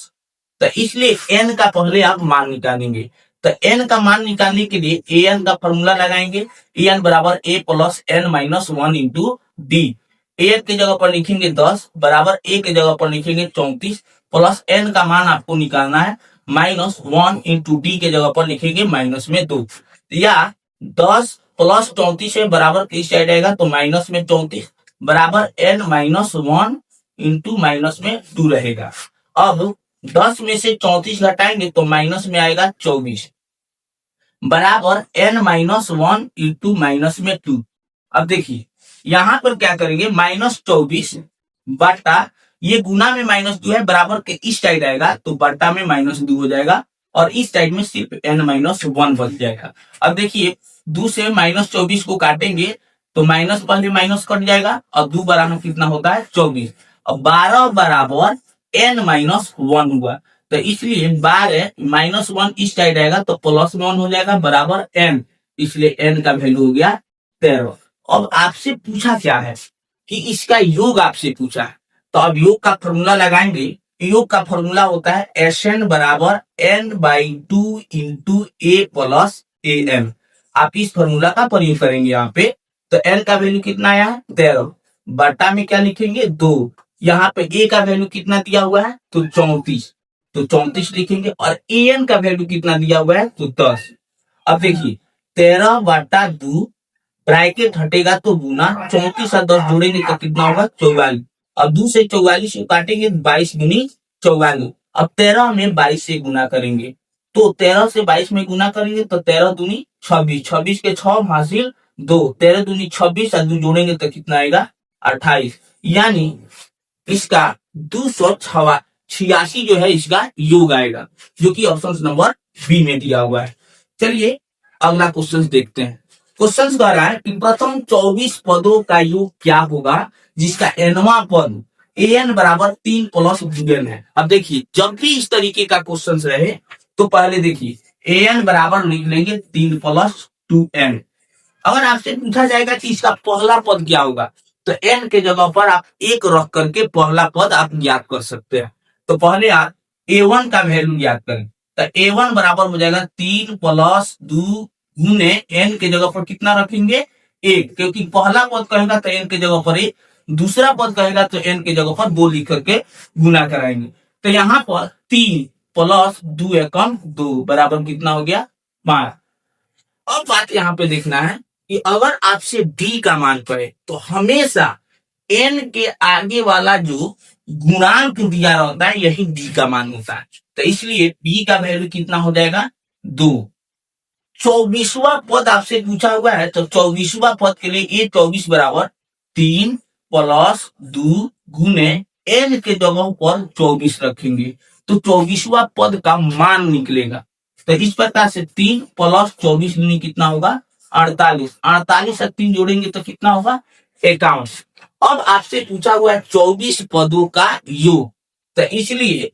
तो इसलिए एन का पहले आप मान निकालेंगे। तो एन का मान निकालने के लिए एन का फॉर्मूला लगाएंगे, एन बराबर a plus n minus 1 into d. A की जगह पर लिखेंगे 10 बराबर ए की जगह पर लिखेंगे 34 प्लस एन का मान आपको निकालना है माइनस 1 इंटू डी के जगह पर लिखेंगे माइनस में 2, या 10 प्लस 34 है बराबर किस साइड आएगा तो माइनस में 34 बराबर n माइनस 1 इंटू माइनस में 2 रहेगा। अब 10 में से 34 घटाएंगे तो माइनस में आएगा 24 बराबर n माइनस 1 इंटू माइनस में 2। अब देखिए यहां पर क्या करेंगे, माइनस 24 बटा ये गुना में माइनस 2 है बराबर के इस साइड आएगा तो बटा में माइनस 2 हो जाएगा, और इस साइड में सिर्फ n माइनस 1 बच जाएगा। अब देखिए 2 से माइनस 24 को काटेंगे तो माइनस पहले माइनस कट जाएगा, और 2 बराबर कितना होता है 24, और 12 बराबर n माइनस 1 हुआ, तो इसलिए 12 माइनस 1 इस साइड आएगा तो प्लस में 1 हो जाएगा बराबर n, इसलिए n का वैल्यू हो गया 13। अब आपसे पूछा क्या है कि इसका योग आपसे पूछा है, तो अब योग का फॉर्मूला लगाएंगे। योग का फॉर्मूला होता है Sn बराबर n/2 into A plus an। आप इस फॉर्मूला का प्रयोग करेंगे यहाँ पे, तो n का वैल्यू कितना आया है 13 बटा में क्या लिखेंगे 2, यहाँ पे a का वैल्यू कितना दिया हुआ है तो 34, तो 34 लिखेंगे, और an का वैल्यू कितना दिया हुआ है तो 10। अब देखिए 13 बटा 2 ब्रैकेट हटेगा तो गुना, 34 और 10 जोड़ेंगे तो कितना होगा 44। अब 2 से 44 को काटेंगे 22 गुनी 44। अब 13 में 22 से गुना करेंगे, तो 13 से 22 में गुना करेंगे तो 13 दूनी 26, 26 के 6 हासिल 2, 13 दूनी 26 और 2 जोड़ेंगे तो कितना आएगा 28, यानी इसका 286 जो है इसका योग आएगा, जो कि ऑप्शन नंबर बी में दिया हुआ है। चलिए अगला क्वेश्चन देखते हैं। क्वेश्चन कह रहा है कि प्रथम 24 पदों का योग क्या होगा जिसका nवां पद an बराबर 3 प्लस 2n है। अब देखिए जब भी इस तरीके का क्वेश्चन रहे तो पहले देखिए an बराबर लिख लेंगे 3 प्लस 2n। अगर आपसे पूछा जाएगा कि इसका पहला पद क्या होगा, तो n के जगह पर आप 1 रख करके पहला पद आप याद कर सकते हैं। तो पहले आप a1 का वैल्यू याद करें, तो a1 बराबर हो जाएगा 3 प्लस 2 गुने n के जगह पर कितना रखेंगे 1, क्योंकि पहला पद कहेगा तो n के जगह पर 1, दूसरा पद कहेगा तो n के जगह पर 2 लिख करके गुना कराएंगे। तो यहाँ पर 3 प्लस 2 एकम 2 बराबर कितना हो गया 5। अब बात यहाँ पे देखना है कि अगर आपसे डी का मान पड़े तो हमेशा एन के आगे वाला जो गुणांक दिया रहता है यही डी का मान होता है। तो इसलिए पी का वैल्यू कितना हो जाएगा 2। 24वां पद आपसे पूछा हुआ है तो 24वां पद के लिए ए 24 बराबर 3 प्लस 2 गुने एन के जगह पर 24 रखेंगे तो 24वां पद का मान निकलेगा। तो इस प्रकार से 3 प्लस 24 कितना होगा 48। 48 और 3 जोड़ेंगे तो कितना होगा 51। अब आपसे पूछा हुआ है 24 पदों का योग। तो इसलिए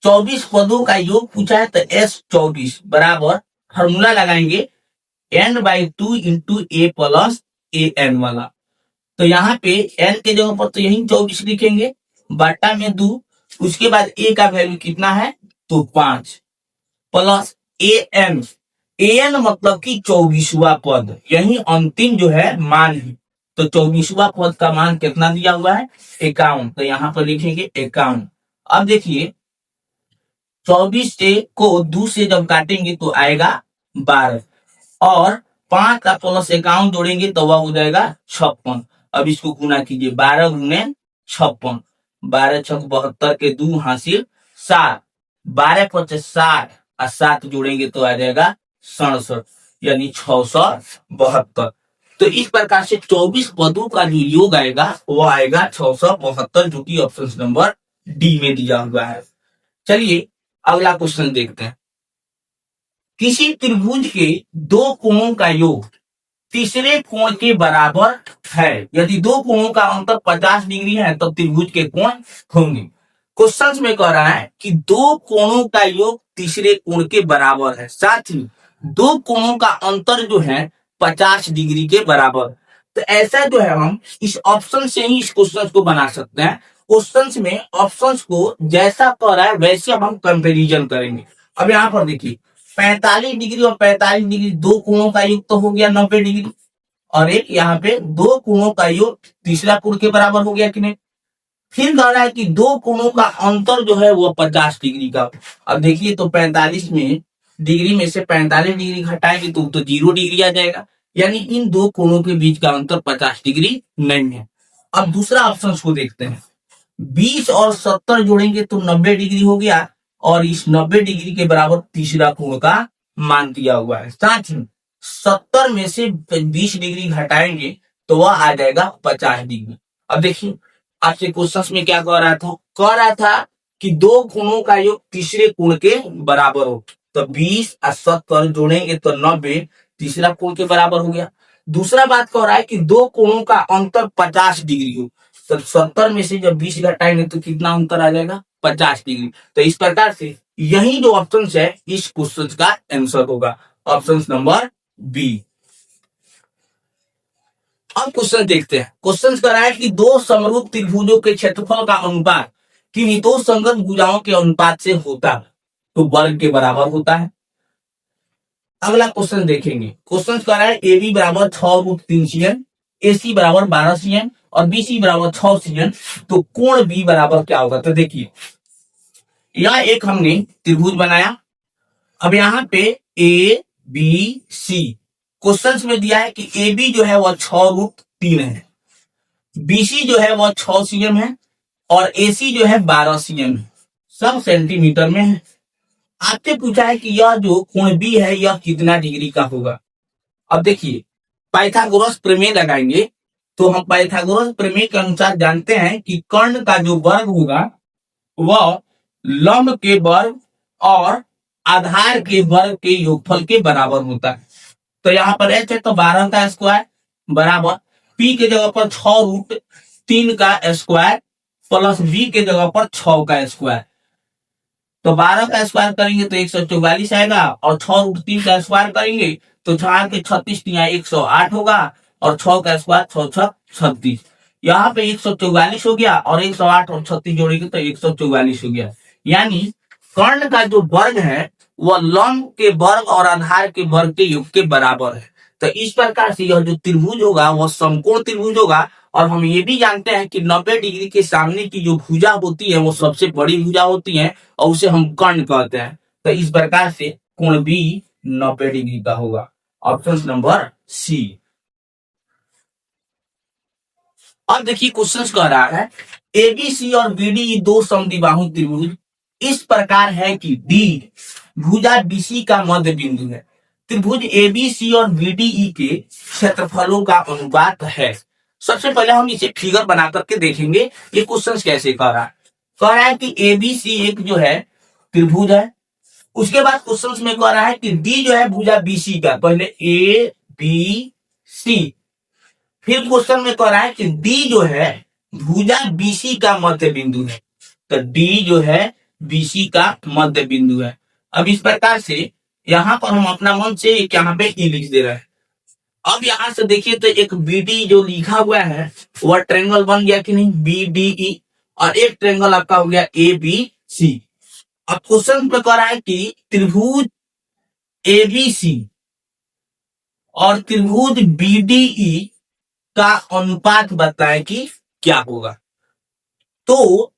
24 पदों का योग पूछा है तो S24 बराबर फॉर्मूला लगाएंगे n/2 into A plus A N वाला। तो यहाँ पे n के जगह पर तो यही 24 लिखेंगे बाटा में 2। उसके बाद a का वैल्यू कितना है तो 5 प्लस ए एन मतलब कि 24वां पद यही अंतिम जो है मान है। तो 24वां पद का मान कितना दिया हुआ है 51। तो यहाँ पर लिखेंगे 51। अब देखिए 24 से को 2 से जब काटेंगे तो आएगा 12 और 5 का प्लस 51 जोड़ेंगे तो वह हो जाएगा 56। अब इसको गुना कीजिए 12 गुने 56 12 छक 72 के 2 हासिल 7 12 पचे 60 और 7 जोड़ेंगे तो आ जाएगा 67 यानी 672। तो इस प्रकार से 24 पदों का जो योग आएगा वो आएगा 672 जो कि ऑप्शन नंबर डी में दिया हुआ है। चलिए अगला क्वेश्चन देखते हैं। किसी त्रिभुज के दो कोणों का योग तीसरे कोण के बराबर है। यदि दो कोणों का अंतर 50 डिग्री है तो त्रिभुज के कोण होंगे। क्वेश्चन में कह रहा है कि दो कोणों का योग तीसरे कोण के बराबर है साथ ही दो कोणों का अंतर जो है 50 डिग्री के बराबर। तो ऐसा जो है हम इस ऑप्शन से ही इस क्वेश्चन को बना सकते हैं। क्वेश्चन में ऑप्शन को जैसा कह रहा है वैसे हम कंपेरिजन करेंगे। अब यहाँ पर देखिए 45 डिग्री और 45 डिग्री दो कोणों का योग तो हो गया 90 डिग्री और एक यहाँ पे दो कोणों का योग तीसरा कोण के बराबर हो गया कि नहीं। फिर कह रहा है कि दो कोणों का अंतर जो है वो 50 डिग्री का। अब देखिए तो 45 में डिग्री में से 45 डिग्री घटाएंगे तो 0 डिग्री आ जाएगा यानी इन दो कोणों के बीच का अंतर 50 डिग्री नहीं है। अब दूसरा ऑप्शन को देखते हैं 20 और 70 जोड़ेंगे तो 90 डिग्री हो गया और इस 90 डिग्री के बराबर तीसरा कोण का मान दिया हुआ है। साथ ही 70 में से 20 डिग्री घटाएंगे तो वह आ जाएगा 50 डिग्री। अब देखिए आपसे क्वेश्चन में क्या कह रहा था कि दो कोणों का योग तीसरे कोण के बराबर हो। तो 20 और 70 जोड़ेंगे तो 90 तीसरा कोण के बराबर हो गया। दूसरा बात कह रहा है कि दो कोणों का अंतर 50 डिग्री हो। तो 70 में से जब 20 घटाएंगे तो कितना अंतर आ जाएगा 50 डिग्री। तो इस प्रकार से यही जो ऑप्शन है इस क्वेश्चन का आंसर होगा ऑप्शन नंबर बी। अब क्वेश्चन देखते हैं। क्वेश्चन कर रहा है कि दो समरूप त्रिभुजों के क्षेत्रफल का अनुपात किन्हीं दो संगत भुजाओं के अनुपात से होता है तो वर्ग के बराबर होता है। अगला क्वेश्चन देखेंगे। क्वेश्चन कर रहा है ए बी बराबर 6√3 cn, ए सी बराबर 12 cn और बी सी बराबर 6 cn तो कोण बी बराबर क्या होगा। तो देखिए यह एक हमने त्रिभुज बनाया। अब यहाँ पे ए बी सी क्वेश्चन में दिया है कि ए बी जो है वह 6√3 है, बी सी जो है वह 6 cm है और ए सी जो है 12 cm है, सब सेंटीमीटर में है। आपसे पूछा है कि यह जो कोण बी है यह कितना डिग्री का होगा। अब देखिए पाइथागोरस प्रमेय लगाएंगे तो हम पाइथागोरस प्रमेय के अनुसार जानते हैं कि कर्ण का जो वर्ग होगा वह लंब के वर्ग और आधार के वर्ग के योगफल के बराबर होता है। तो यहाँ पर एच है तो 12 का स्क्वायर बराबर पी के जगह पर 6√3 का स्क्वायर प्लस बी के जगह पर 6 का स्क्वायर। तो 12 का स्क्वायर करेंगे तो 144 आएगा और 6√3 का स्क्वायर करेंगे तो 4 के 36 108 होगा और 6 का स्क्वायर 6 6 36। यहाँ पे 144 हो गया और 108 और 36 जोड़ेंगे तो 144 हो गया। यानी कर्ण का जो वर्ग है वह लंब के वर्ग और आधार के वर्ग के योग के बराबर है। तो इस प्रकार से यह जो त्रिभुज होगा वह समकोण त्रिभुज होगा। और हम ये भी जानते हैं कि 90 डिग्री के सामने की जो भुजा होती है वो सबसे बड़ी भुजा होती है और उसे हम कर्ण कहते हैं। तो इस प्रकार से कोण बी 90 डिग्री का होगा। Option number C. अब देखिए क्वेश्चन कह रहा है एबीसी और बीडी दो समद्विबाहु त्रिभुज इस प्रकार है कि डी भुजा बीसी का मध्य बिंदु है। त्रिभुज एबीसी और बीडीई के क्षेत्रफलों का अनुपात है। सबसे पहले हम इसे फिगर बना करके देखेंगे ये क्वेश्चन कैसे कह रहा है कि एबीसी एक जो है त्रिभुज है। उसके बाद क्वेश्चन में कह रहा है कि डी जो है भुजा बीसी का, पहले ए बी सी, फिर क्वेश्चन में कह रहा है कि डी जो है भुजा बीसी का मध्य बिंदु है। तो डी जो है बीसी का मध्य बिंदु है। अब इस प्रकार से यहां पर हम अपना मन से यहाँ पे ई लिख दे रहे हैं। अब यहां से देखिए तो एक बीडी जो लिखा हुआ है वह ट्रेंगल बन गया कि नहीं, बीडीई, और एक ट्रेंगल आपका हो गया ए बी सी। अब क्वेश्चन में कह रहा है कि त्रिभुज एबीसी और त्रिभुज बीडीई का अनुपात बताएं कि क्या होगा। तो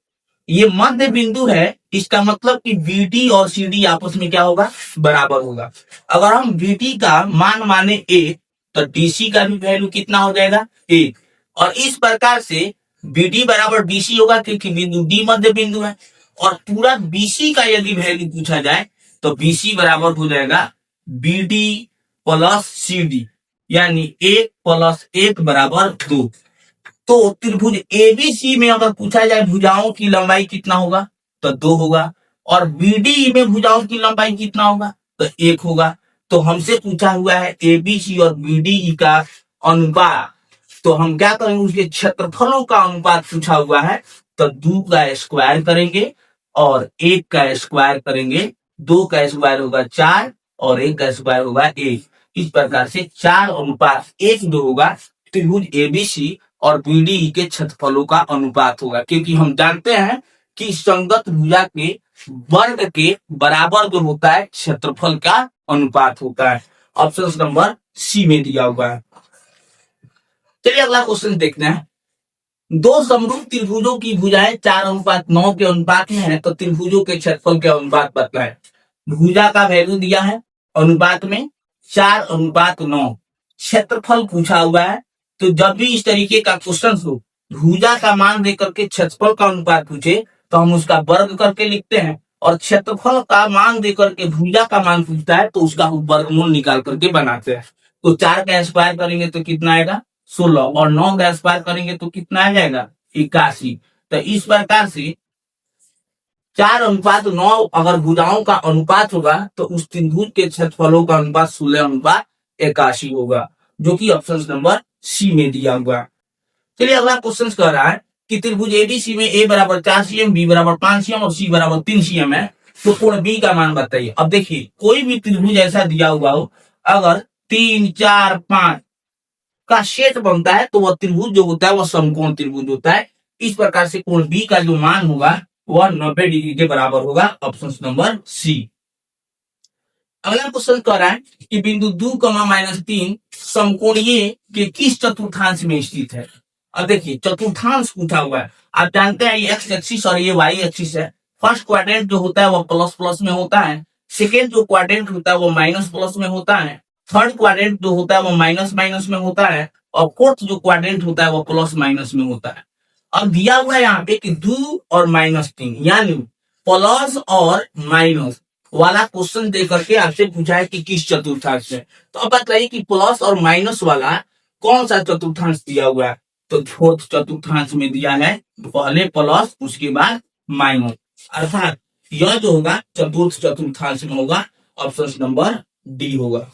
ये मध्य बिंदु है, इसका मतलब कि बीडी और सीडी आपस में क्या होगा, बराबर होगा। अगर हम बीडी का मान माने ए तो डीसी का भी वैल्यू कितना हो जाएगा, ए। और इस प्रकार से बीडी बराबर डीसी होगा क्योंकि बिंदु डी मध्य बिंदु है। और पूरा बीसी का यदि वैल्यू पूछा जाए तो बीसी बराबर हो जाएगा बीडी प्लस सीडी, यानी 1 + 1 = 2। तो त्रिभुज एबीसी में अगर पूछा जाए भुजाओं की लंबाई कितना होगा तो 2 होगा, और बीडी में भुजाओं की लंबाई कितना होगा तो 1 होगा। तो हमसे पूछा हुआ है एबीसी और बीडीई का अनुपात, तो हम क्या करेंगे, उसके क्षेत्रफलों का अनुपात पूछा हुआ है तो 2 का स्क्वायर करेंगे और 1 का स्क्वायर करेंगे। 2 का स्क्वायर होगा 4 और 1 का स्क्वायर होगा 1। इस प्रकार से 4:1 होगा त्रिभुज एबीसी और बीडीई के क्षेत्रफलों का अनुपात होगा, क्योंकि हम जानते हैं कि संगत भुजा के वर्ग के बराबर जो होता है क्षेत्रफल का अनुपात होता है। ऑप्शन नंबर सी में दिया हुआ है। चलिए अगला क्वेश्चन देखते हैं। दो समरूप त्रिभुजों की भुजाएं 4:9 के अनुपात में है, तो त्रिभुजों के क्षेत्रफल के अनुपात बताएं। भुजा का वैल्यू दिया है अनुपात में 4:9, क्षेत्रफल पूछा हुआ है। तो जब भी इस तरीके का क्वेश्चन हो, भुजा का मान देकर के क्षेत्रफल का अनुपात पूछे तो हम उसका वर्ग करके लिखते हैं, और क्षेत्रफल का मान देकर के भुजा का मान पूछता है तो उसका वर्गमूल निकाल करके बनाते हैं। तो 4 का स्क्वायर करेंगे तो कितना आएगा 16, और 9 का स्क्वायर करेंगे तो कितना आ जाएगा 81। तो इस प्रकार से 4:9 अगर भुजाओं का अनुपात होगा तो उस त्रिभुज के क्षेत्रफलों का अनुपात 16:81 होगा, जो कि ऑप्शन नंबर सी में दिया हुआ। चलिए अगला क्वेश्चन कह रहा है कि त्रिभुज एबीसी में ए बराबर 4 cm, बी बराबर 5 cm और सी बराबर 3 cm है, तो कोण बी का मान बताइए। अब देखिए कोई भी त्रिभुज ऐसा दिया हुआ हो, अगर 3, 4, 5 का सेट बनता है तो वह त्रिभुज जो होता है वह समकोण त्रिभुज होता है। इस प्रकार से कोण बी का जो मान होगा वह 90 डिग्री के बराबर होगा, ऑप्शन नंबर सी। अगला क्वेश्चन कह रहा है कि बिंदु 2, समकोणीय के किस चतुर्थांश में स्थित है। अब देखिए चतुर्थांश पूछा हुआ है। आप जानते हैं ये एक्स एक्सिस और ये वाई एक्सिस है। फर्स्ट क्वाड्रेंट जो होता है वो प्लस प्लस में होता है, सेकेंड जो क्वाड्रेंट होता है वो माइनस प्लस में होता है, थर्ड क्वाड्रेंट जो होता है वो माइनस माइनस में होता है, और फोर्थ जो क्वाड्रेंट होता है वो प्लस माइनस में होता है। अब दिया हुआ है यहाँ पे कि 2 और -3, यानी प्लस और माइनस वाला क्वेश्चन दे करके आपसे पूछा है कि किस चतुर्थांश में। तो अब बताइए कि प्लस और माइनस वाला कौन सा चतुर्थांश दिया हुआ है। तो फोर्थ चतुर्थांश में दिया है, पहले प्लस उसके बाद माइनस, अर्थात यह जो होगा चतुर्थ चतुर्थांश में होगा, ऑप्शन नंबर डी होगा।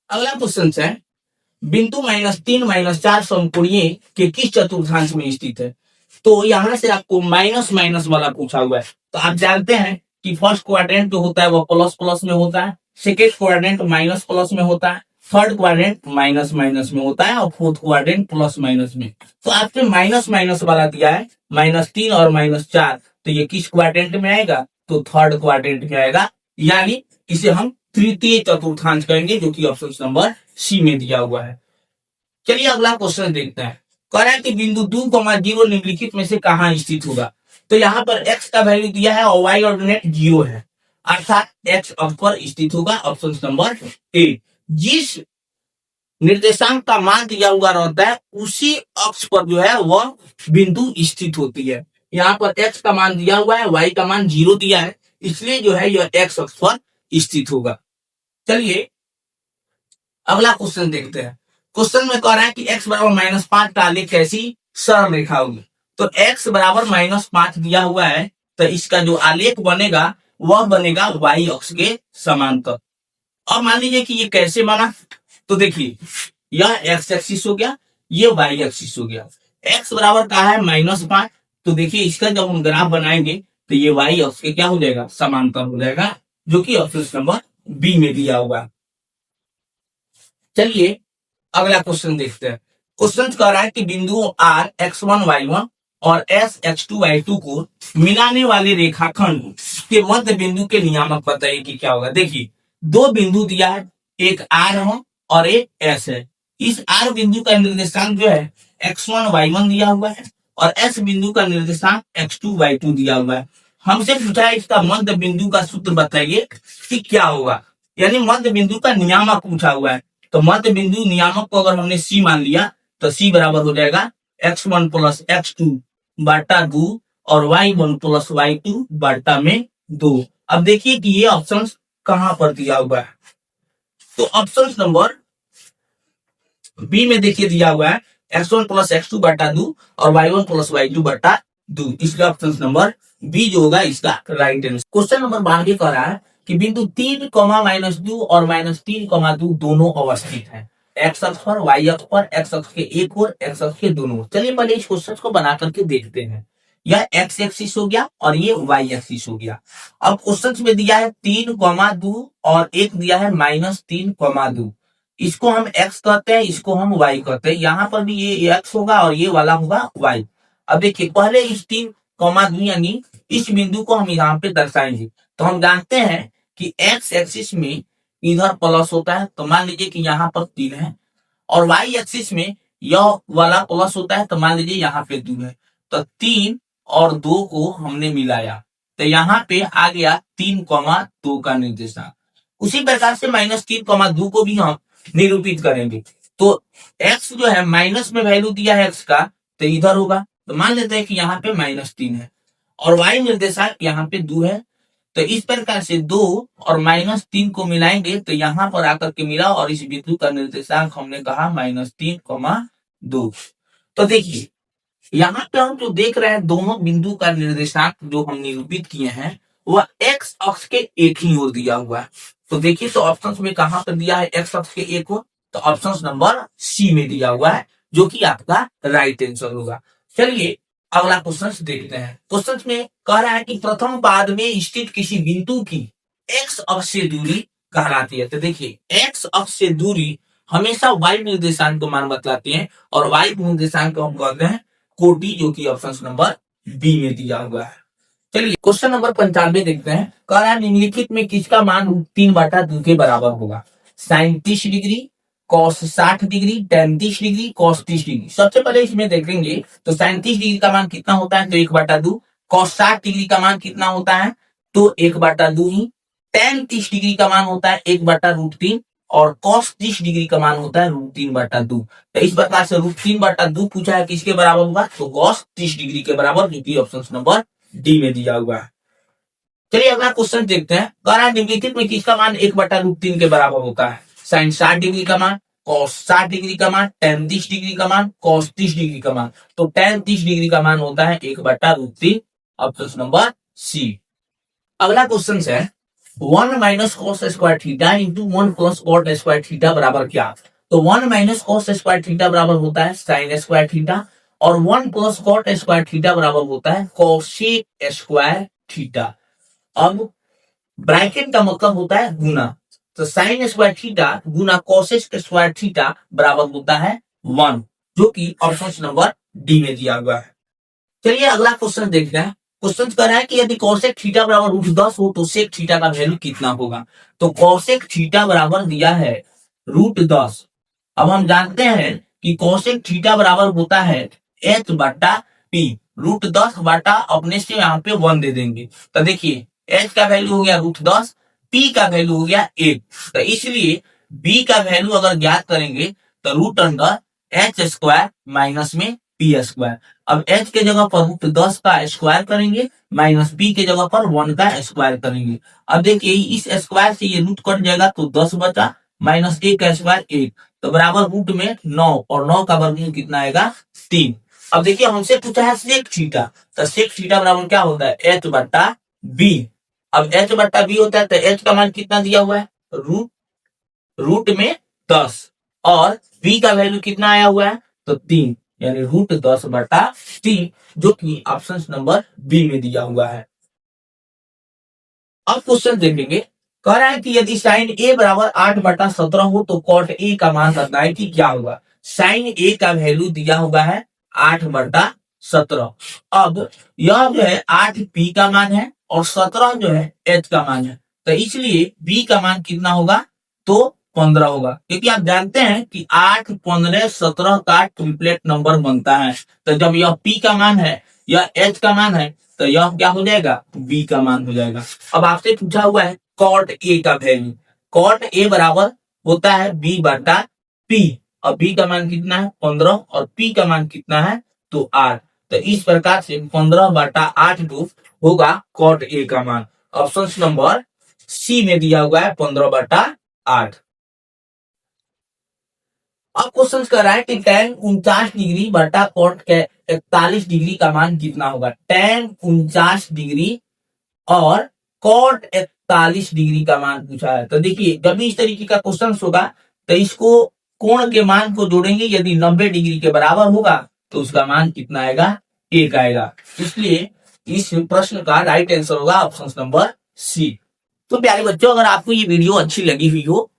अगला क्वेश्चन है बिंदु -3, -4 समकोणीय के किस चतुर्थांश में स्थित है। तो यहां से आपको माइनस माइनस वाला पूछा हुआ है। तो आप जानते हैं कि फर्स्ट क्वाड्रेंट जो होता है वो प्लस प्लस में होता है, सेकेंड क्वाड्रेंट माइनस प्लस में होता है, थर्ड क्वाड्रेंट माइनस माइनस में होता है, और फोर्थ क्वाड्रेंट प्लस माइनस में। तो आपके माइनस माइनस वाला दिया है -3 और -4, तो ये किस क्वाड्रेंट में आएगा तो थर्ड क्वाड्रेंट में आएगा, यानी इसे हम तृतीय चतुर्थांश कहेंगे, जो कि ऑप्शन नंबर सी में दिया हुआ है। चलिए अगला क्वेश्चन देखते हैं। कह रहा है कि बिंदु 2,0 निम्नलिखित में से कहां स्थित होगा। तो यहाँ पर x का वैल्यू दिया है और y ऑर्डिनेट 0 है, अर्थात x अक्ष पर स्थित होगा, ऑप्शन नंबर ए। जिस निर्देशांक का मान दिया हुआ रहता है उसी अक्ष पर जो है वह बिंदु स्थित होती है। यहाँ पर x का मान दिया हुआ है, y का मान 0 दिया है, इसलिए जो है यह x अक्ष पर स्थित होगा। चलिए अगला क्वेश्चन देखते हैं। क्वेश्चन में कह रहा है कि x बराबर -5 का आलेख कैसी सरल रेखा होगी। तो x बराबर -5 दिया हुआ है, तो इसका जो आलेख बनेगा वह बनेगा y अक्ष के समांतर। अब मान लीजिए कि ये कैसे बना, तो देखिए यह x एक्सिस हो गया, ये y एक्सिस हो गया। x बराबर का है -5, तो देखिए इसका जब हम ग्राफ बनाएंगे तो ये y अक्ष के क्या हो जाएगा, समांतर हो जाएगा, जो कि ऑप्शन नंबर बी में दिया हुआ है। चलिए अगला क्वेश्चन देखते हैं। क्वेश्चन कह रहा है कि बिंदु R x1 y1 और S x2 y2 को मिलाने वाले रेखाखंड के मध्य बिंदु के नियामक बताइए कि क्या होगा। देखिए दो बिंदु दिया है, एक R है और एक S है। इस R बिंदु का निर्देशांक जो है x1 y1 दिया हुआ है और S बिंदु का निर्देशांक x2 y2 दिया हुआ है। हमसे पूछा है इसका मध्य बिंदु का सूत्र बताइए कि क्या होगा, यानी मध्य बिंदु का नियामक पूछा हुआ है। तो मध्य बिंदु नियामक को अगर हमने C मान लिया तो C बराबर हो जाएगा x1 प्लस x2 बटा 2 और y1 प्लस y2 बटा में 2। अब देखिए कि ये ऑप्शन कहां पर दिया हुआ है, तो ऑप्शन नंबर बी में देखिए दिया हुआ है x1 प्लस x2 बटा 2 और y1 प्लस y2 बटा 2। इसका ऑप्शन नंबर बी जो होगा इसका राइट आंसर। क्वेश्चन नंबर 12 कह रहा है कि बिंदु 3, -2 और -3, 2 दोनों अवस्थित हैं x अक्ष पर, y अक्ष पर, x अक्ष के एक ओर, x अक्ष के दोनों ओर। चलिए पहले इस क्वेश्चन को बना करके देखते हैं। यह x एक्सिस हो गया और ये y एक्सिस हो गया। अब क्वेश्चन में दिया है 3, 2 और एक दिया है -3, 2। इसको हम x कहते हैं, इसको हम y कहते हैं। यहाँ पर भी ये x होगा और ये वाला होगा y। अब देखिए पहले इस 3, 2 यानी इस बिंदु को हम यहाँ पे दर्शाएंगे। तो हम जानते हैं कि x एक्सिस में इधर प्लस होता है, तो मान लीजिए कि यहाँ पर 3 है, और y एक्सिस में यह वाला प्लस होता है, तो मान लीजिए यहाँ पे 2 है। तो 3 और 2 को हमने मिलाया तो यहाँ पे आ गया 3, 2 का निर्देशांक। उसी प्रकार से -3, 2 को भी हम निरूपित करेंगे। तो x जो है माइनस में वैल्यू दिया है x का, तो इधर होगा। तो मान लेते हैं कि यहाँ पे -3 है और y निर्देशांक यहाँ पे 2 है। तो इस प्रकार से 2 और -3 को मिलाएंगे तो यहाँ पर आकर के मिला और इस बिंदु का निर्देशांक हमने कहा -3, 2। तो देखिए यहाँ पे हम जो देख रहे हैं दोनों बिंदु का निर्देशांक जो हम निरूपित किए हैं वह x अक्ष के एक ही ओर दिया हुआ है। तो देखिए तो ऑप्शन में कहां पर दिया है x अक्ष के एक ओर, तो ऑप्शन नंबर सी में दिया हुआ है, जो कि आपका राइट आंसर होगा। चलिए अगला क्वेश्चन देखते हैं। क्वेश्चन में कह रहा है कि प्रथम पाद में स्थित किसी बिंदु की x अक्ष से दूरी कहलाती है। तो देखिए x अक्ष से दूरी हमेशा y निर्देशांक को मान बतलाती है और y निर्देशांक को हम कहते हैं कोटि, जो कि ऑप्शन नंबर बी में दिया हुआ है। चलिए क्वेश्चन नंबर 95 देखते हैं। कह रहा है निम्नलिखित में किसका मान √3/2 के बराबर होगा। sin 30 degree, cos 60 degree, tan 30 degree, cos 30 degree. सबसे पहले इसमें देखेंगे तो sin 30 डिग्री का मान कितना होता है, तो 1/2। cos 60 डिग्री का मान कितना होता है, तो 1/2 ही। tan 30 डिग्री का मान होता है 1/√3 और cos 30 डिग्री का मान होता है √3/2। तो इस प्रकार से √3/2 पूछा है किसके बराबर होगा, तो cos 30 डिग्री के बराबर, जो कि ऑप्शन नंबर डी में दिया हुआ है। चलिए अगला क्वेश्चन देखते हैं। कह रहा है निम्नलिखित में किसका मान 1/√3 के बराबर होता है। sin 60 डिग्री का मान, cos 60 डिग्री का मान, tan 30 डिग्री का मान, cos 30 डिग्री का मान। तो tan 30 डिग्री का मान होता है 1/√3, ऑप्शन नंबर सी। अगला क्वेश्चन है 1 - cos square theta into 1 + cot square theta बराबर क्या। तो 1 - cos स्क्वायर थीटा बराबर होता है sin स्क्वायर थीटा और 1 + cot स्क्वायर थीटा बराबर होता है cosec स्क्वायर थीटा। अब ब्रैकेट का मतलब होता है गुना, तो sin स्क्वायर थीटा गुना cosec स्क्वायर थीटा बराबर होता है 1, जो कि ऑप्शन नंबर डी में दिया हुआ है। चलिए अगला क्वेश्चन देखते हैं। क्वेश्चन कह रहा है कि यदि cosec थीटा बराबर √10 हो तो sec थीटा का वैल्यू कितना होगा। तो cosec थीटा बराबर दिया है √10। अब हम जानते हैं कि cosec थीटा बराबर होता है h/p। √10 बटा अपने से यहाँ पे 1 दे देंगे। तो देखिए h का वैल्यू हो गया √10, p का वैल्यू हो गया 1। तो इसलिए बी का वैल्यू अगर ज्ञात करेंगे तो root under H square minus में पी स्क्वायर। अब एच के जगह पर रूट 10 का स्क्वायर करेंगे माइनस बी के जगह पर 1 का स्क्वायर करेंगे। अब देखिए इस स्क्वायर से ये रूट कट जाएगा तो 10 बचा माइनस ए का स्क्वायर 1 तो बराबर रूट में 9 और 9 का वर्गमूल कितना आएगा 3। अब देखिए हमसे पूछा है सेक थीटा तो सेक थीटा बराबर क्या होता है एच बट्टा बी। अब एच बट्टा बी होता है तो एच का मान कितना दिया हुआ है रूट में 10 और बी का वैल्यू कितना आया हुआ है तो 3 यानी रूट 10 बटा 3 जो कि ऑप्शन नंबर बी में दिया हुआ है। अब क्वेश्चन देखेंगे कह रहा है कि यदि साइन ए बराबर 8 बटा 17 हो तो कॉट ए का मान बताएं कि क्या होगा। साइन ए का वैल्यू दिया हुआ है 8 बटा 17। अब यह जो है 8 पी का मान है और 17 जो है एच का मान है तो इसलिए बी का मान कितना होगा तो 15 होगा क्योंकि आप जानते हैं कि 8, 15, 17 का ट्रिपलेट नंबर बनता है तो जब यह पी का मान है यह एच का मान है तो यह क्या हो जाएगा बी का मान हो जाएगा। अब आपसे पूछा हुआ है कॉट ए का वैल्यू। कॉट ए बराबर होता है बी बटा पी और बी का मान कितना है 15 और पी का मान कितना है तो 8 तो इस प्रकार से 15 बटा 8 जो होगा कॉट ए का मान। ऑप्शन नंबर सी में दिया हुआ है 15 बटा 8। अब क्वेश्चन कर रहा है कि tan 49 डिग्री बटा कॉट के 41 डिग्री का मान कितना होगा। tan 49 डिग्री और कॉट 41 डिग्री का मान पूछा है तो देखिए जब भी इस तरीके का क्वेश्चन होगा तो इसको कोण के मान को जोड़ेंगे यदि 90 डिग्री के बराबर होगा तो उसका मान कितना आएगा 1 आएगा। इसलिए इस प्रश्न का राइट आंसर होगा ऑप्शन नंबर सी। तो प्यारे बच्चों अगर आपको ये वीडियो अच्छी लगी हुई हो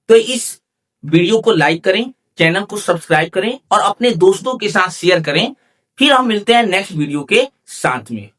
तो इस वीडियो को लाइक करें, चैनल को सब्सक्राइब करें और अपने दोस्तों के साथ शेयर करें। फिर हम मिलते हैं नेक्स्ट वीडियो के साथ में।